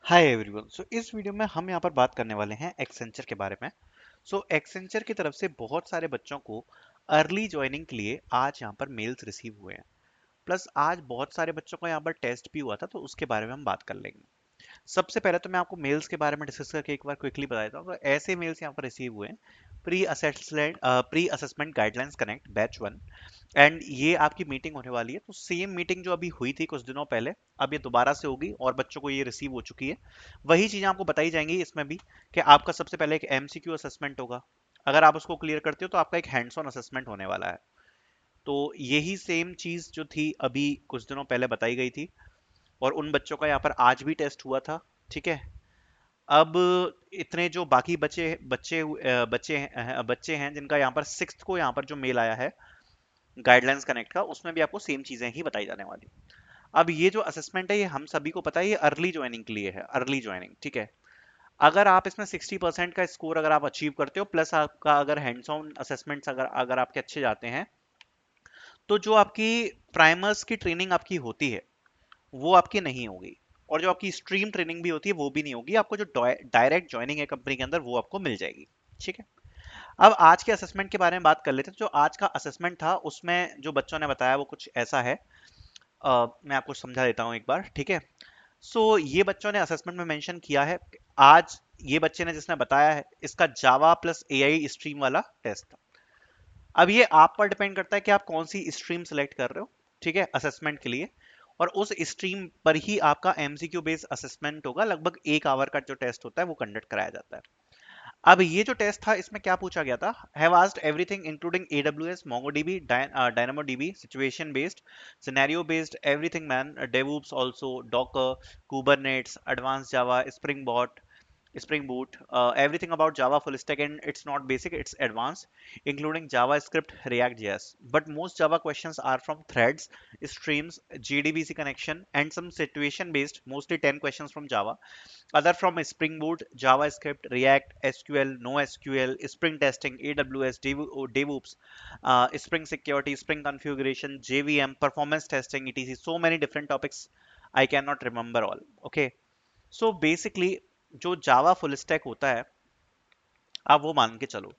Hi everyone. सो इस video में हम यहाँ पर बात करने वाले हैं एक्सेंचर के बारे में। सो एक्सेंचर की तरफ से बहुत सारे बच्चों को अर्ली ज्वाइनिंग के लिए आज यहाँ पर मेल्स रिसीव हुए हैं। प्लस आज बहुत सारे बच्चों का यहाँ पर टेस्ट भी हुआ था, तो उसके बारे में हम बात कर लेंगे। सबसे पहले तो मैं आपको मेल्स के बारे में डिस्कस करके एक बार क्विकली बता देता हूँ। तो ऐसे मेल्स यहाँ पर रिसीव हुए हैं। Pre assessment guidelines connect batch 1, and ये आपकी मीटिंग होने वाली है। तो सेम मीटिंग जो अभी हुई थी कुछ दिनों पहले, अब ये दोबारा से होगी और बच्चों को ये रिसीव हो चुकी है। वही चीजें आपको बताई जाएंगी इसमें भी, कि आपका सबसे पहले एक एमसीक्यू असेसमेंट होगा। अगर आप उसको क्लियर करते हो तो आपका एक हैंड्स ऑन असेसमेंट होने वाला है। तो यही सेम चीज जो थी अभी कुछ दिनों पहले बताई गई थी, और उन बच्चों का यहाँ पर आज भी टेस्ट हुआ था। ठीक है। अब इतने जो बाकी बचे बच्चे बच्चे हैं जिनका यहाँ पर सिक्स्थ को यहाँ पर जो मेल आया है गाइडलाइंस कनेक्ट का, उसमें भी आपको सेम चीजें ही बताई जाने वाली। अब ये जो असेसमेंट है ये हम सभी को पता है, ये अर्ली ज्वाइनिंग के लिए है, अर्ली ज्वाइनिंग। ठीक है। अगर आप इसमें 60% का स्कोर अगर आप अचीव करते हो, प्लस आपका अगर हैंड्स ऑन असेसमेंट्स अगर अगर आपके अच्छे जाते हैं, तो जो आपकी प्राइमर्स की ट्रेनिंग आपकी होती है वो आपकी नहीं होगी। और जो आपकी स्ट्रीम ट्रेनिंग भी होती है वो भी नहीं होगी। आपको जो डायरेक्ट ज्वाइनिंग है कंपनी के अंदर वो आपको मिल जाएगी। ठीक है। अब आज के असेसमेंट के बारे में बात कर लेते हैं। जो आज का असेसमेंट था उसमें जो बच्चों ने बताया वो कुछ ऐसा है। मैं आपको समझा देता हूँ एक बार। ठीक है। सो ये बच्चों ने असेसमेंट में मेंशन किया है। आज ये बच्चे ने जिसने बताया है, इसका जावा प्लस एआई स्ट्रीम वाला टेस्ट था। अब ये आप पर डिपेंड करता है कि आप कौन सी स्ट्रीम सेलेक्ट कर रहे हो। ठीक है, असेसमेंट के लिए। और उस स्ट्रीम पर ही आपका एमसीक्यू बेस्ड असेसमेंट होगा। लगभग 1 आवर का जो टेस्ट होता है वो कंडक्ट कराया जाता है। अब ये जो टेस्ट था इसमें क्या पूछा गया था, have asked everything including AWS, MongoDB, DynamoDB, situation based, scenario based, everything man, DevOps also, Docker, Kubernetes, Advanced Java, Spring Boot, everything about Java full stack, and it's not basic, it's advanced, including JavaScript, React.js. But most Java questions are from threads, streams, JDBC connection, and some situation based, mostly 10 questions from Java. Other from Spring Boot, JavaScript, React, SQL, NoSQL, Spring Testing, AWS, DevOps, Spring Security, Spring Configuration, JVM, Performance Testing, etc. So many different topics. I cannot remember all. Okay. So basically जो Java full stack होता है, आप वो मान के चलो।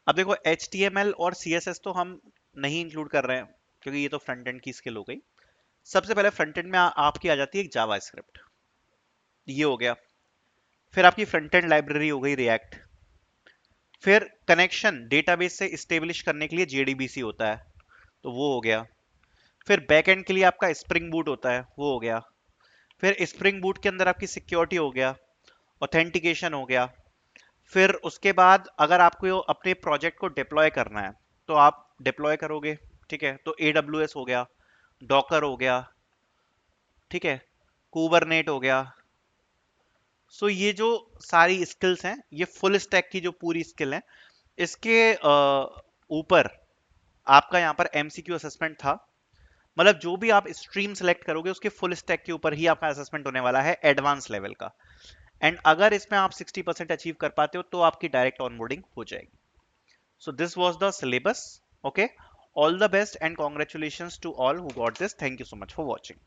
अब देखो HTML और CSS तो हम नहीं इंक्लूड कर रहे हैं, क्योंकि ये तो फ्रंट एंड की स्किल हो गई। सबसे पहले फ्रंट एंड में आपकी आ जाती है एक जावा स्क्रिप्ट। ये हो गया। फिर आपकी फ्रंट एंड लाइब्रेरी हो गई रिएक्ट। फिर कनेक्शन डेटाबेस से स्टेब्लिश करने के लिए JDBC होता है, तो वो हो गया। फिर बैक एंड के लिए आपका स्प्रिंग बूट होता है, वो हो गया। फिर स्प्रिंग बूट के अंदर आपकी सिक्योरिटी हो गया, ऑथेंटिकेशन हो गया। फिर उसके बाद अगर आपको अपने प्रोजेक्ट को डिप्लॉय करना है तो आप डिप्लॉय करोगे। ठीक है, तो AWS हो गया, डॉकर हो गया। ठीक है, कुबरनेट हो गया। सो ये जो सारी स्किल्स हैं, ये फुल स्टैक की जो पूरी स्किल है, इसके ऊपर आपका यहाँ पर MCQ असेसमेंट था। मतलब जो भी आप स्ट्रीम सेलेक्ट करोगे उसके फुल स्टैक के ऊपर ही आपका असेसमेंट होने वाला है, एडवांस लेवल का। एंड अगर इसमें आप 60% अचीव कर पाते हो तो आपकी डायरेक्ट ऑनबोर्डिंग हो जाएगी। So this was the syllabus. Okay. All the best and congratulations to all who got this. Thank you so much for watching.